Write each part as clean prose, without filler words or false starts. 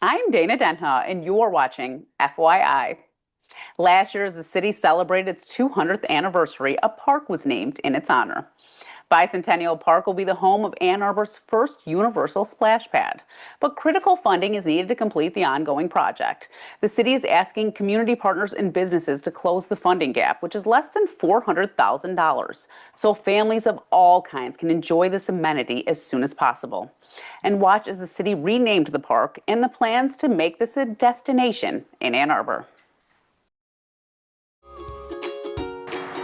I'm Dana Denha, and you're watching FYI. Last year, as the city celebrated its 200th anniversary, a park was named in its honor. Bicentennial Park will be the home of Ann Arbor's first universal splash pad. But critical funding is needed to complete the ongoing project. The city is asking community partners and businesses to close the funding gap, which is less than $400,000, so families of all kinds can enjoy this amenity as soon as possible. And watch as the city renamed the park and the plans to make this a destination in Ann Arbor.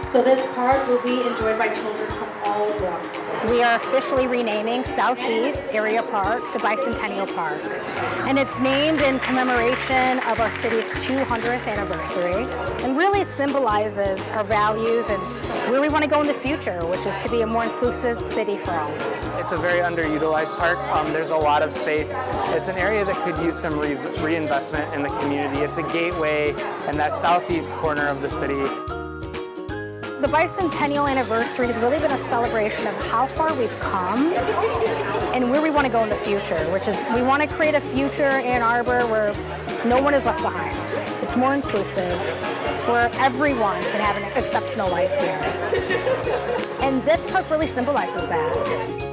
So this park will be enjoyed by children from all walks of life. We are officially renaming Southeast Area Park to Bicentennial Park. And it's named in commemoration of our city's 200th anniversary and really symbolizes our values and where we want to go in the future, which is to be a more inclusive city for all. It's a very underutilized park. There's a lot of space. It's an area that could use some reinvestment in the community. It's a gateway in that southeast corner of the city. The bicentennial anniversary has really been a celebration of how far we've come and where we want to go in the future, which is we want to create a future in Ann Arbor where no one is left behind. It's more inclusive, where everyone can have an exceptional life here. And this park really symbolizes that.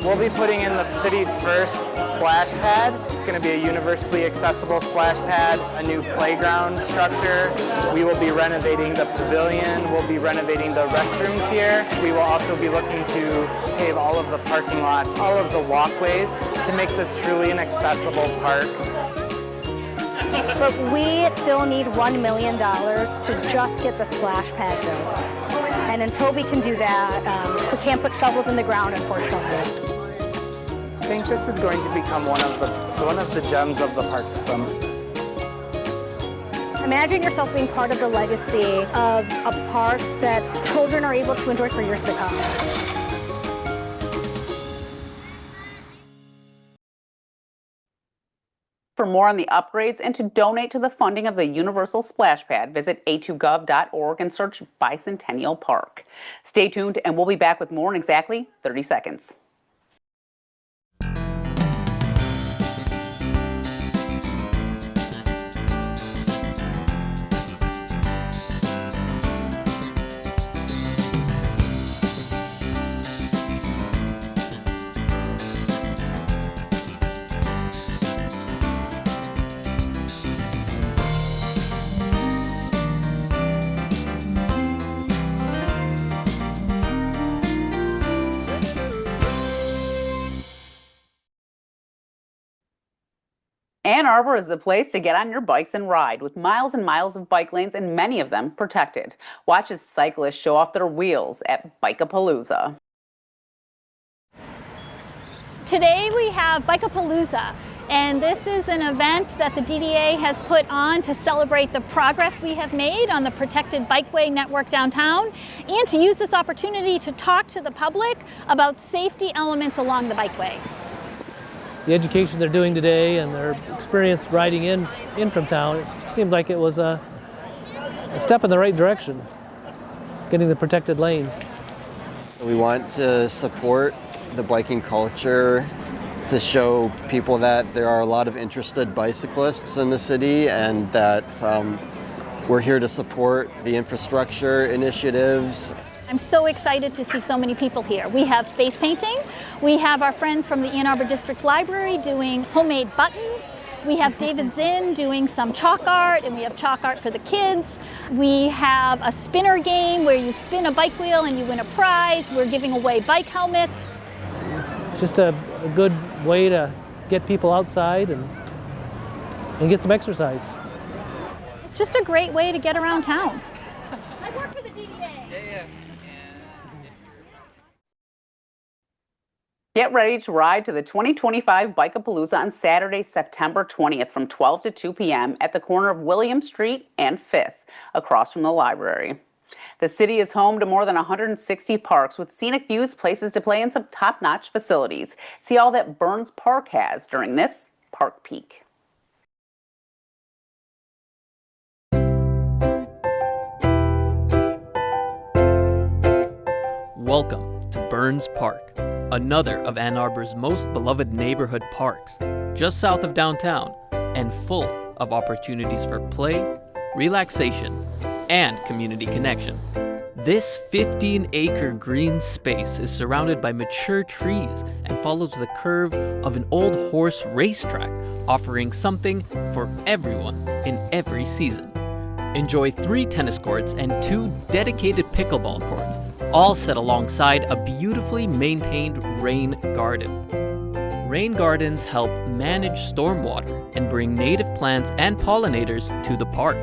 We'll be putting in the city's first splash pad. It's going to be a universally accessible splash pad, a new playground structure. We will be renovating the pavilion. We'll be renovating the restrooms here. We will also be looking to pave all of the parking lots, all of the walkways to make this truly an accessible park. But we still need $1 million to just get the splash pad built. And until we can do that, we can't put shovels in the ground, unfortunately. I think this is going to become one of the gems of the park system. Imagine yourself being part of the legacy of a park that children are able to enjoy for years to come. For more on the upgrades and to donate to the funding of the Universal Splash Pad, visit a2gov.org and search Bicentennial Park. Stay tuned, and we'll be back with more in exactly 30 seconds. Ann Arbor is the place to get on your bikes and ride, with miles and miles of bike lanes and many of them protected. Watch as cyclists show off their wheels at Bikeapalooza. Today we have Bikeapalooza, and this is an event that the DDA has put on to celebrate the progress we have made on the protected bikeway network downtown, and to use this opportunity to talk to the public about safety elements along the bikeway. The education they're doing today and their experience riding in from town, it seemed like it was a step in the right direction, getting the protected lanes. We want to support the biking culture, to show people that there are a lot of interested bicyclists in the city and that we're here to support the infrastructure initiatives. I'm so excited to see so many people here. We have face painting. We have our friends from the Ann Arbor District Library doing homemade buttons. We have David Zinn doing some chalk art, and we have chalk art for the kids. We have a spinner game where you spin a bike wheel and you win a prize. We're giving away bike helmets. It's just a good way to get people outside and get some exercise. It's just a great way to get around town. I work for the DDA. Get ready to ride to the 2025 Bikeapalooza on Saturday, September 20th from 12 to 2 p.m. at the corner of William Street and 5th, across from the library. The city is home to more than 160 parks with scenic views, places to play, and some top-notch facilities. See all that Burns Park has during this Park Peak. Welcome to Burns Park, another of Ann Arbor's most beloved neighborhood parks. just south of downtown and full of opportunities for play, relaxation, and community connection. This 15-acre green space is surrounded by mature trees and follows the curve of an old horse racetrack, offering something for everyone in every season. Enjoy 3 tennis courts and 2 dedicated pickleball courts, all set alongside a beautifully maintained rain garden. Rain gardens help manage stormwater and bring native plants and pollinators to the park.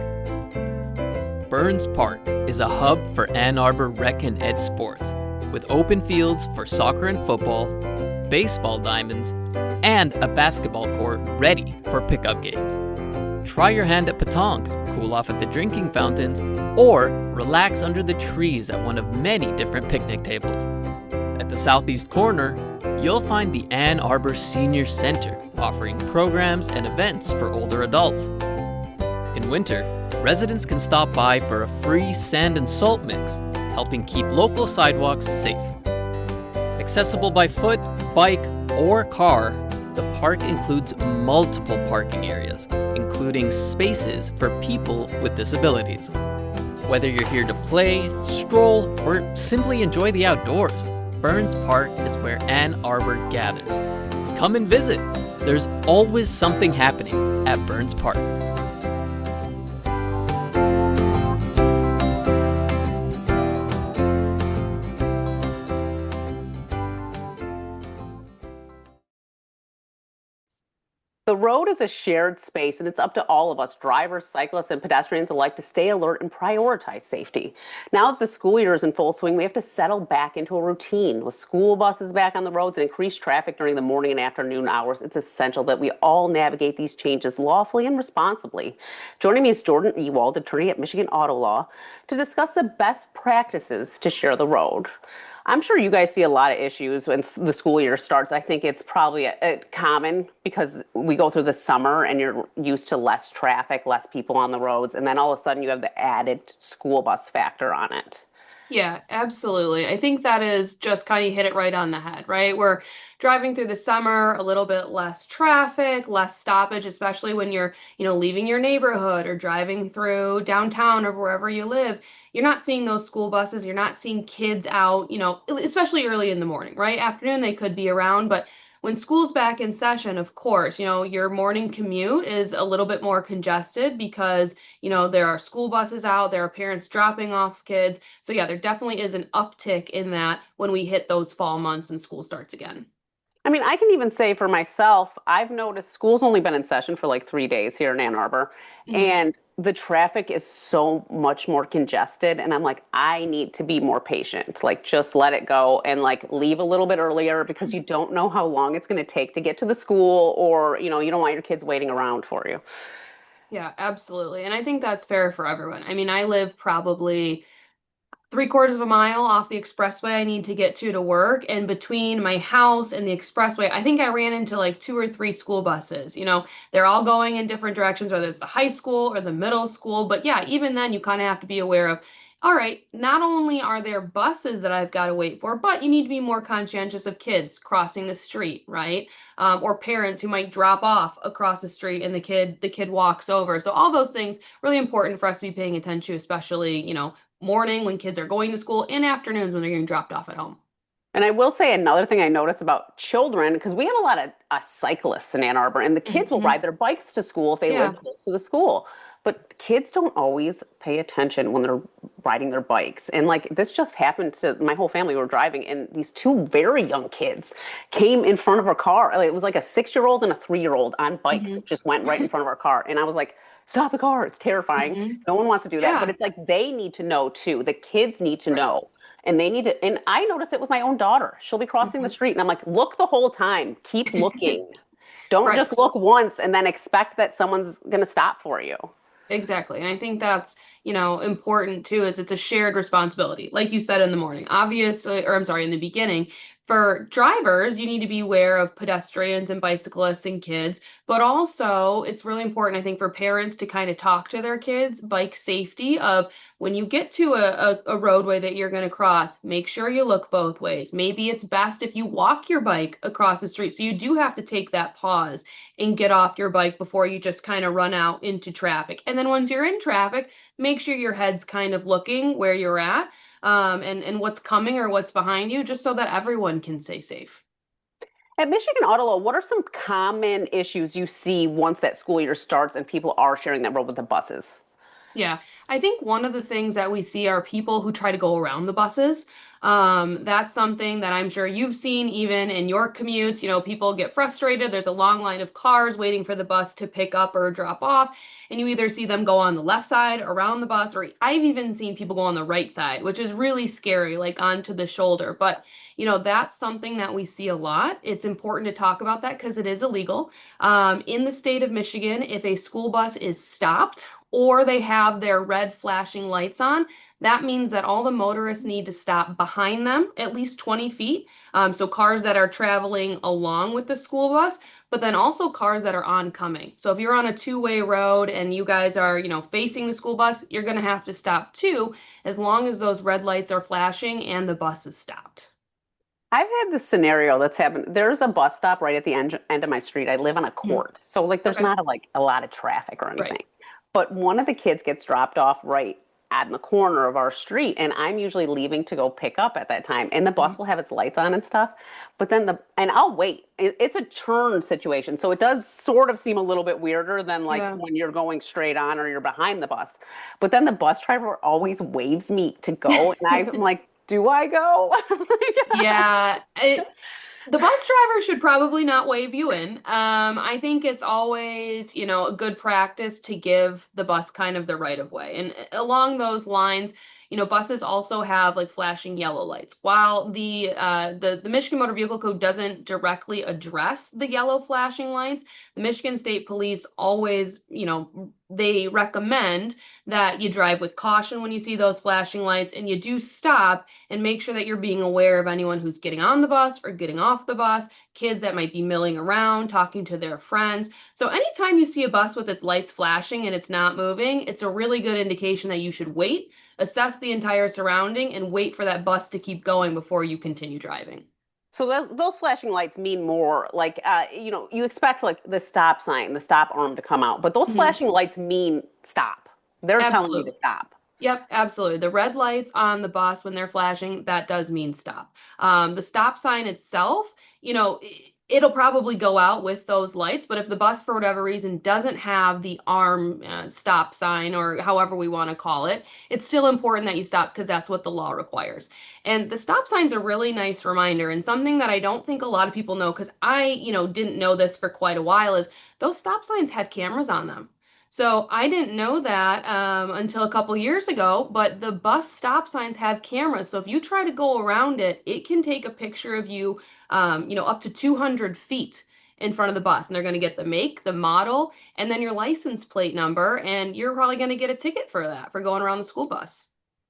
Burns Park is a hub for Ann Arbor rec and ed sports, with open fields for soccer and football, baseball diamonds, and a basketball court ready for pickup games. Try your hand at petanque, cool off at the drinking fountains, or relax under the trees at one of many different picnic tables. At the southeast corner, you'll find the Ann Arbor Senior Center, offering programs and events for older adults. In winter, residents can stop by for a free sand and salt mix, helping keep local sidewalks safe. Accessible by foot, bike, or car, the park includes multiple parking areas, including spaces for people with disabilities. Whether you're here to play, stroll, or simply enjoy the outdoors, Burns Park is where Ann Arbor gathers. Come and visit. There's always something happening at Burns Park. The road is a shared space, and it's up to all of us, drivers, cyclists, and pedestrians alike, to stay alert and prioritize safety. Now that the school year is in full swing, we have to settle back into a routine. With school buses back on the roads and increased traffic during the morning and afternoon hours, it's essential that we all navigate these changes lawfully and responsibly. Joining me is Jordan Ewald, attorney at Michigan Auto Law, to discuss the best practices to share the road. I'm sure you guys see a lot of issues when the school year starts. I think it's probably common because we go through the summer and you're used to less traffic, less people on the roads, and then all of a sudden you have the added school bus factor on it. Yeah, absolutely. I think that is just kind of hit it right on the head, right? We're driving through the summer, a little bit less traffic, less stoppage, especially when you're, leaving your neighborhood or driving through downtown or wherever you live. You're not seeing those school buses. You're not seeing kids out, especially early in the morning, right? Afternoon, they could be around, but when school's back in session, of course, your morning commute is a little bit more congested because, there are school buses out, there are parents dropping off kids. So yeah, there definitely is an uptick in that when we hit those fall months and school starts again. I mean, I can even say for myself, I've noticed school's only been in session for like 3 days here in Ann Arbor, and the traffic is so much more congested. And I'm like, I need to be more patient. Like, just let it go and like leave a little bit earlier because you don't know how long it's going to take to get to the school, or, you don't want your kids waiting around for you. Yeah, absolutely. And I think that's fair for everyone. I mean, I live probably 3/4 of a mile off the expressway I need to get to work. And between my house and the expressway, I think I ran into like 2 or 3 school buses. They're all going in different directions, whether it's the high school or the middle school. But yeah, even then you kind of have to be aware of, all right, not only are there buses that I've got to wait for, but you need to be more conscientious of kids crossing the street, right? Or parents who might drop off across the street and the kid walks over. So all those things really important for us to be paying attention to, especially, morning when kids are going to school and afternoons when they're getting dropped off at home. And I will say another thing I notice about children, because we have a lot of cyclists in Ann Arbor, and the kids will ride their bikes to school if they live close to the school. But kids don't always pay attention when they're riding their bikes. And like this just happened to my whole family. We were driving, and these 2 very young kids came in front of our car. It was like a 6-year-old and a 3-year-old on bikes, just went right in front of our car. And I was like, stop the car. It's terrifying. No one wants to do that. But it's like they need to know too. The kids need to know. And they need to, and I notice it with my own daughter. She'll be crossing the street and I'm like, look the whole time. Keep looking. Don't just look once and then expect that someone's going to stop for you. Exactly. And I think that's, important too, is it's a shared responsibility. Like you said in the morning, in the beginning, for drivers, you need to be aware of pedestrians and bicyclists and kids, but also it's really important, I think, for parents to kind of talk to their kids, bike safety of when you get to a roadway that you're going to cross, make sure you look both ways. Maybe it's best if you walk your bike across the street. So you do have to take that pause and get off your bike before you just kind of run out into traffic. And then once you're in traffic, make sure your head's kind of looking where you're at, and what's coming or what's behind you, just so that everyone can stay safe. At Michigan Auto Law, what are some common issues you see once that school year starts and people are sharing that road with the buses? Yeah, I think one of the things that we see are people who try to go around the buses. That's something that I'm sure you've seen even in your commutes. You know, people get frustrated. There's a long line of cars waiting for the bus to pick up or drop off. And you either see them go on the left side around the bus, or I've even seen people go on the right side, which is really scary, like onto the shoulder. But, you know, that's something that we see a lot. It's important to talk about that because it is illegal. In the state of Michigan, if a school bus is stopped or they have their red flashing lights on, that means that all the motorists need to stop behind them at least 20 feet. So cars that are traveling along with the school bus, but then also cars that are oncoming. So if you're on a two-way road and you guys are, you know, facing the school bus, you're going to have to stop too, as long as those red lights are flashing and the bus is stopped. I've had this scenario that's happened. There's a bus stop right at the end of my street. I live on a Mhm. court, so like there's Okay. not a lot of traffic or anything. Right. But one of the kids gets dropped off right at the corner of our street, and I'm usually leaving to go pick up at that time. And the bus will have its lights on and stuff. But then I'll wait. It's a turn situation, so it does sort of seem a little bit weirder than like Yeah. when you're going straight on or you're behind the bus. But then the bus driver always waves me to go, and I'm like, do I go? Yeah, the bus driver should probably not wave you in. I think it's always, you know, a good practice to give the bus kind of the right of way. And along those lines, you know, buses also have like flashing yellow lights. While the Michigan Motor Vehicle Code doesn't directly address the yellow flashing lights, the Michigan State Police always, you know, they recommend that you drive with caution when you see those flashing lights and you do stop and make sure that you're being aware of anyone who's getting on the bus or getting off the bus, kids that might be milling around, talking to their friends. So anytime you see a bus with its lights flashing and it's not moving, it's a really good indication that you should wait, assess the entire surrounding, and wait for that bus to keep going before you continue driving. So those flashing lights mean more like you expect like the stop sign, the stop arm to come out, but those Mhm. flashing lights mean stop. They're telling you to Absolutely. stop. Yep, absolutely. The red lights on the bus when they're flashing, that does mean stop. The stop sign itself, you know, it'll probably go out with those lights, but if the bus for whatever reason doesn't have the arm stop sign or however we want to call it, it's still important that you stop because that's what the law requires. And the stop sign's a really nice reminder, and something that I don't think a lot of people know because I, you know, didn't know this for quite a while is those stop signs had cameras on them. So I didn't know that until a couple years ago, but the bus stop signs have cameras. So if you try to go around it, it can take a picture of you, you know, up to 200 feet in front of the bus. And they're going to get the make, the model, and then your license plate number. And you're probably going to get a ticket for that, for going around the school bus.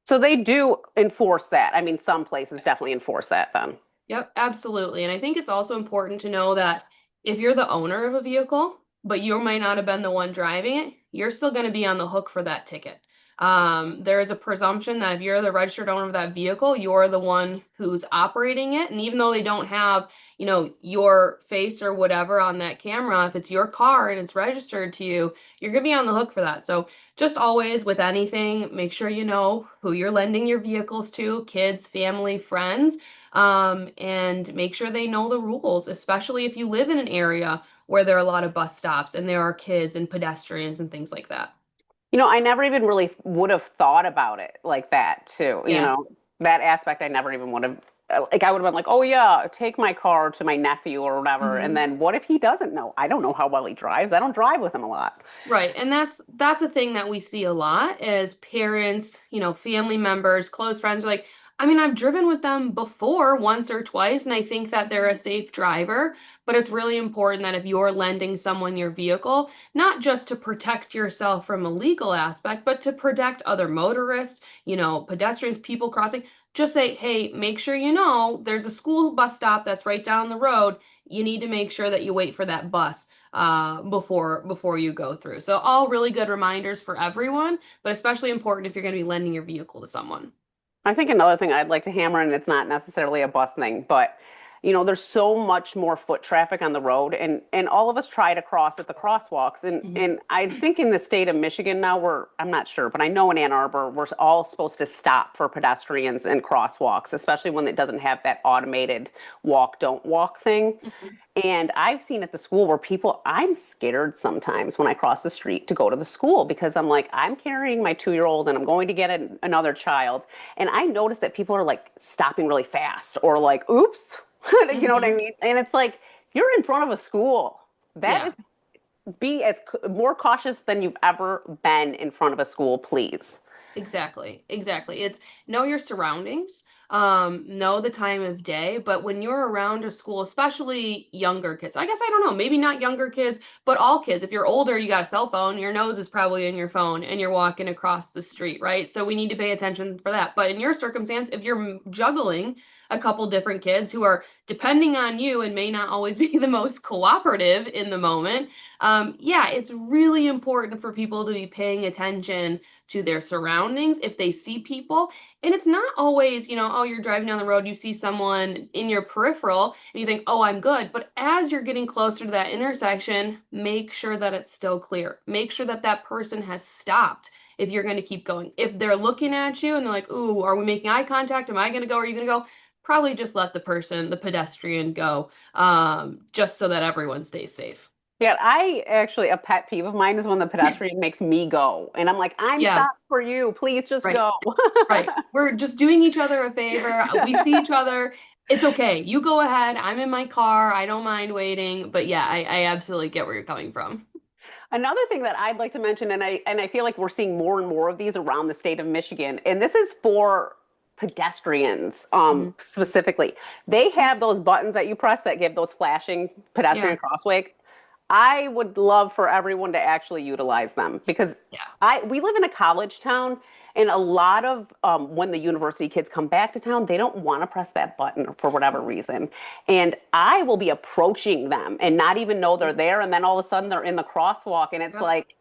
So they do enforce that. I mean, some places definitely enforce that then. Yep, absolutely. And I think it's also important to know that if you're the owner of a vehicle, but you might not have been the one driving it, you're still going to be on the hook for that ticket. There is a presumption that if you're the registered owner of that vehicle, you're the one who's operating it. And even though they don't have, you know, your face or whatever on that camera, if it's your car and it's registered to you, you're going to be on the hook for that. So just always with anything, make sure you know who you're lending your vehicles to, kids, family, friends, and make sure they know the rules, especially if you live in an area where there are a lot of bus stops and there are kids and pedestrians and things like that. You know, I never even really would have thought about it like that too. You Yeah. know, that aspect I never even would have like I would have been like, "Oh yeah, take my car to my nephew or whatever." And Mhm. then what if he doesn't know? I don't know how well he drives. I don't drive with him a lot. Right. And that's a thing that we see a lot as parents, you know, family members, close friends are like, I mean, I've driven with them before once or twice, and I think that they're a safe driver, but it's really important that if you're lending someone your vehicle, not just to protect yourself from a legal aspect, but to protect other motorists, you know, pedestrians, people crossing, just say, hey, make sure you know there's a school bus stop that's right down the road. You need to make sure that you wait for that bus before you go through. So all really good reminders for everyone, but especially important if you're going to be lending your vehicle to someone. I think another thing I'd like to hammer, and it's not necessarily a bus thing, but there's so much more foot traffic on the road, and all of us try to cross at the crosswalks, and I think in the state of Michigan now I'm not sure, but I know in Ann Arbor we're all supposed to stop for pedestrians and crosswalks, especially when it doesn't have that automated walk, don't walk thing. And I've seen at the school where I'm scared sometimes when I cross the street to go to the school because I'm like, I'm carrying my 2-year-old and I'm going to get another child. And I notice that people are like stopping really fast or like, oops, you know what I mean? And it's like, you're in front of a school. That is, be as more cautious than you've ever been in front of a school, please. Exactly. It's know your surroundings, know the time of day, but when you're around a school, especially younger kids, I guess I don't know, maybe not younger kids, but all kids. If you're older, you got a cell phone, your nose is probably in your phone and you're walking across the street, right? So we need to pay attention for that. But in your circumstance, if you're juggling a couple different kids who are depending on you and may not always be the most cooperative in the moment, it's really important for people to be paying attention to their surroundings if they see people. And it's not always, oh, you're driving down the road, you see someone in your peripheral and you think, oh, I'm good. But as you're getting closer to that intersection, make sure that it's still clear. Make sure that that person has stopped if you're going to keep going. If they're looking at you and they're like, ooh, are we making eye contact? Am I going to go? Are you going to go? Probably just let the pedestrian go, just so that everyone stays safe. Yeah, a pet peeve of mine is when the pedestrian makes me go. And I'm like, I'm Yeah, stopped for you. Please just right. go. Right. We're just doing each other a favor. We see each other. It's okay. You go ahead. I'm in my car. I don't mind waiting. But yeah, I absolutely get where you're coming from. Another thing that I'd like to mention, and I feel like we're seeing more and more of these around the state of Michigan, and this is for pedestrians Mhm. specifically. They have those buttons that you press that give those flashing Yeah. pedestrian crosswalk. I would love for everyone to actually utilize them because Yeah. we live in a college town, and a lot of when the university kids come back to town, they don't want to press that button for whatever reason. And I will be approaching them and not even know they're there, and then all of a sudden they're in the crosswalk, and it's Yep. like,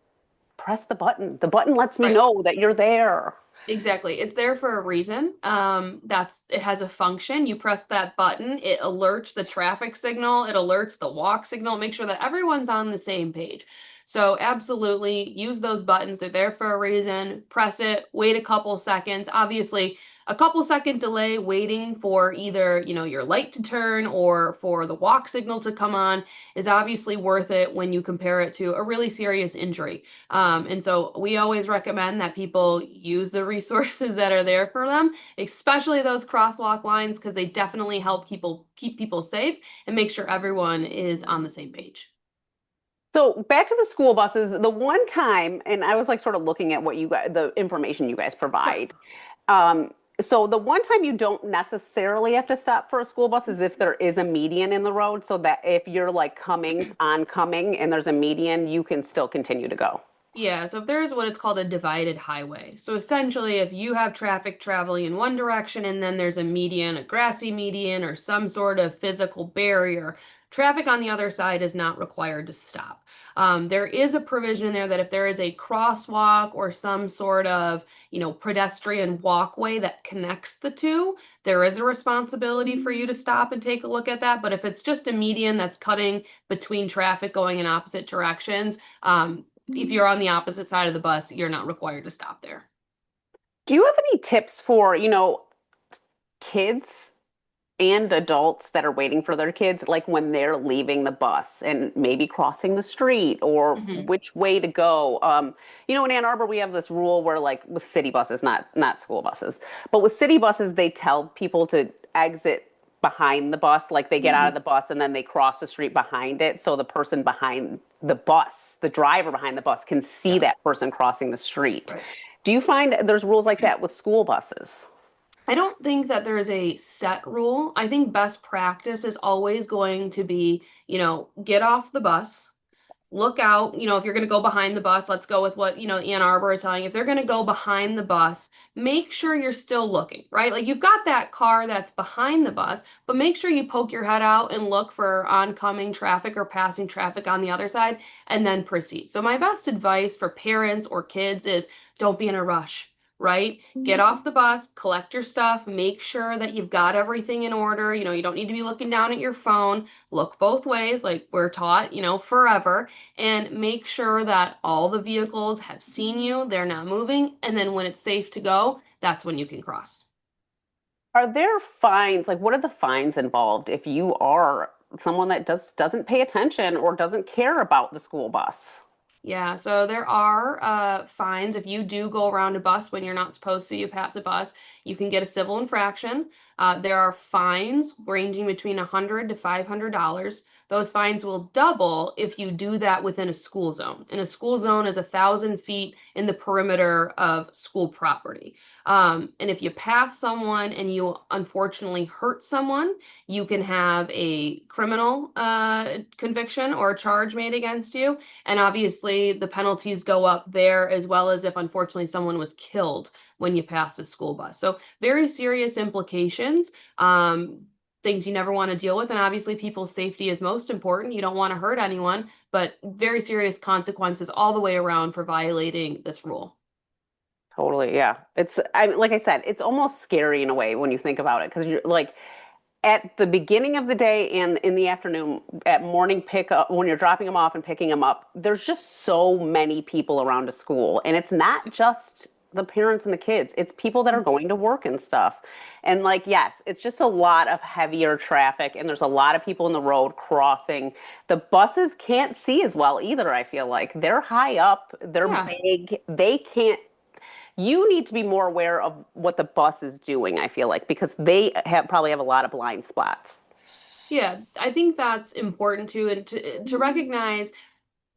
press the button. The button lets me Right. know that you're there. Exactly. It's there for a reason. It has a function. You press that button, it alerts the traffic signal, it alerts the walk signal, make sure that everyone's on the same page. So absolutely use those buttons. They're there for a reason. Press it, wait a couple seconds. Obviously, a couple second delay waiting for either, your light to turn or for the walk signal to come on is obviously worth it when you compare it to a really serious injury. And so we always recommend that people use the resources that are there for them, especially those crosswalk lines, because they definitely help people keep people safe and make sure everyone is on the same page. So back to the school buses, the one time, and I was like sort of looking at what the information you guys Sure. provide. Um, so the one time you don't necessarily have to stop for a school bus is if there is a median in the road, so that if you're like coming and there's a median, you can still continue to go. Yeah, so if there's what it's called a divided highway. So essentially, if you have traffic traveling in one direction and then there's a median, a grassy median, or some sort of physical barrier, traffic on the other side is not required to stop. There is a provision in there that if there is a crosswalk or some sort of, pedestrian walkway that connects the two, there is a responsibility for you to stop and take a look at that. But if it's just a median that's cutting between traffic going in opposite directions, if you're on the opposite side of the bus, you're not required to stop there. Do you have any tips for, kids and adults that are waiting for their kids, like when they're leaving the bus and maybe crossing the street or Mhm. which way to go? In Ann Arbor, we have this rule where, like, with city buses, not school buses, but with city buses, they tell people to exit behind the bus, like they get out of Mhm. the bus and then they cross the street behind it, so the person behind the bus, the driver behind the bus, can see Yeah. that person crossing the street. Right. Do you find there's rules like that with school buses? I don't think that there is a set rule. I think best practice is always going to be, get off the bus, look out, if you're going to go behind the bus, let's go with what, Ann Arbor is telling you. If they're going to go behind the bus, make sure you're still looking, right? Like you've got that car that's behind the bus, but make sure you poke your head out and look for oncoming traffic or passing traffic on the other side and then proceed. So my best advice for parents or kids is don't be in a rush. Right? Get off the bus, collect your stuff, make sure that you've got everything in order. You don't need to be looking down at your phone. Look both ways, like we're taught, forever, and make sure that all the vehicles have seen you, they're not moving, and then when it's safe to go, that's when you can cross. Are there fines? Like, what are the fines involved if you are someone that doesn't pay attention or doesn't care about the school bus? Yeah, so there are fines if you do go around a bus when you're not supposed to, you pass a bus, you can get a civil infraction. There are fines ranging between $100 to $500. Those fines will double if you do that within a school zone. And a school zone is 1,000 feet in the perimeter of school property. And if you pass someone and you unfortunately hurt someone, you can have a criminal conviction or a charge made against you. And obviously, the penalties go up there as well as if unfortunately someone was killed when you pass a school bus. So, very serious implications, things you never want to deal with. And obviously, people's safety is most important. You don't want to hurt anyone, but very serious consequences all the way around for violating this rule. Totally, yeah. Like I said, it's almost scary in a way when you think about it because you're like at the beginning of the day and in the afternoon at morning pickup when you're dropping them off and picking them up, there's just so many people around a school, and it's not just the parents and the kids, it's people that are going to work and stuff. And like, yes, it's just a lot of heavier traffic and there's a lot of people in the road crossing. The buses can't see as well either, I feel like. They're high up, they're Yeah. big, they can't. You need to be more aware of what the bus is doing, I feel like, because they probably have a lot of blind spots. Yeah, I think that's important too, and to recognize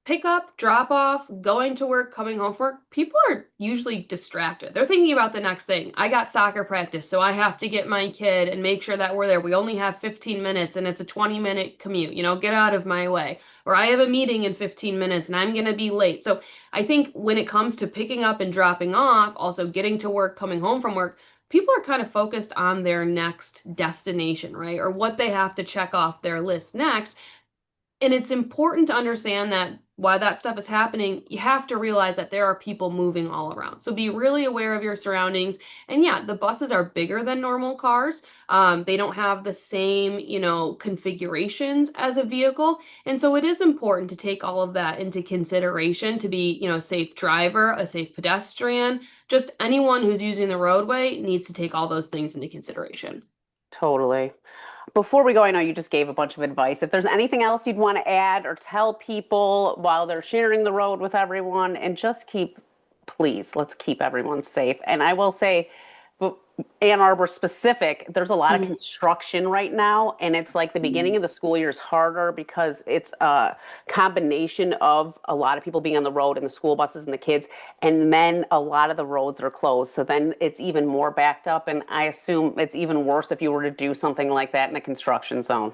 pick up, drop off, going to work, coming home from work, people are usually distracted. They're thinking about the next thing. I got soccer practice, so I have to get my kid and make sure that we're there. We only have 15 minutes and it's a 20-minute commute, get out of my way. Or I have a meeting in 15 minutes and I'm going to be late. So I think when it comes to picking up and dropping off, also getting to work, coming home from work, people are kind of focused on their next destination, right? Or what they have to check off their list next. And it's important to understand that while that stuff is happening, you have to realize that there are people moving all around. So be really aware of your surroundings. And yeah, the buses are bigger than normal cars. They don't have the same, configurations as a vehicle. And so it is important to take all of that into consideration to be, a safe driver, a safe pedestrian. Just anyone who's using the roadway needs to take all those things into consideration. Totally. Before we go, I know you just gave a bunch of advice. If there's anything else you'd want to add or tell people while they're sharing the road with everyone, and just please, let's keep everyone safe. And I will say, but Ann Arbor specific, there's a lot of construction right now, and it's like the beginning of the school year is harder because it's a combination of a lot of people being on the road and the school buses and the kids, and then a lot of the roads are closed. So then it's even more backed up, and I assume it's even worse if you were to do something like that in a construction zone.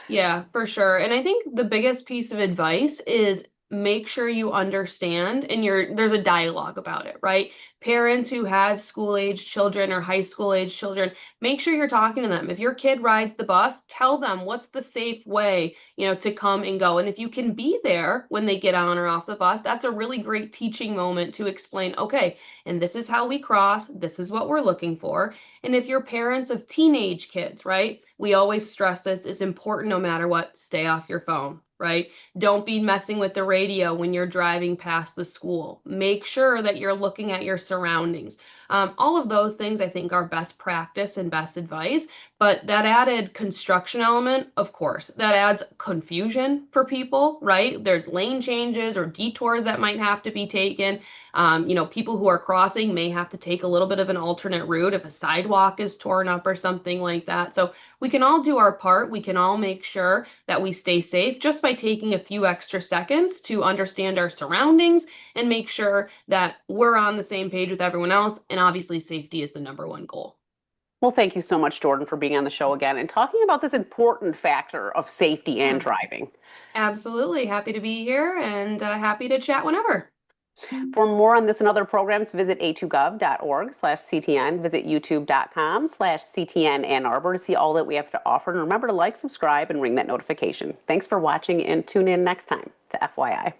Yeah, for sure. And I think the biggest piece of advice is make sure you understand and there's a dialogue about it, right? Parents who have school age children or high school age children, make sure you're talking to them. If your kid rides the bus, tell them what's the safe way, to come and go. And if you can be there when they get on or off the bus, that's a really great teaching moment to explain, okay, and this is how we cross, this is what we're looking for. And if you're parents of teenage kids, right? We always stress this, it's important no matter what, stay off your phone, right? Don't be messing with the radio when you're driving past the school. Make sure that you're looking at your surroundings. All of those things I think are best practice and best advice, but that added construction element, of course, that adds confusion for people, right? There's lane changes or detours that might have to be taken. People who are crossing may have to take a little bit of an alternate route if a sidewalk is torn up or something like that. So we can all do our part. We can all make sure that we stay safe just by taking a few extra seconds to understand our surroundings and make sure that we're on the same page with everyone else. And obviously, safety is the number one goal. Well, thank you so much, Jordan, for being on the show again and talking about this important factor of safety and driving. Absolutely. Happy to be here and happy to chat whenever. For more on this and other programs, visit a2gov.org/CTN. Visit youtube.com/CTN Ann Arbor to see all that we have to offer. And remember to like, subscribe, and ring that notification. Thanks for watching and tune in next time to FYI.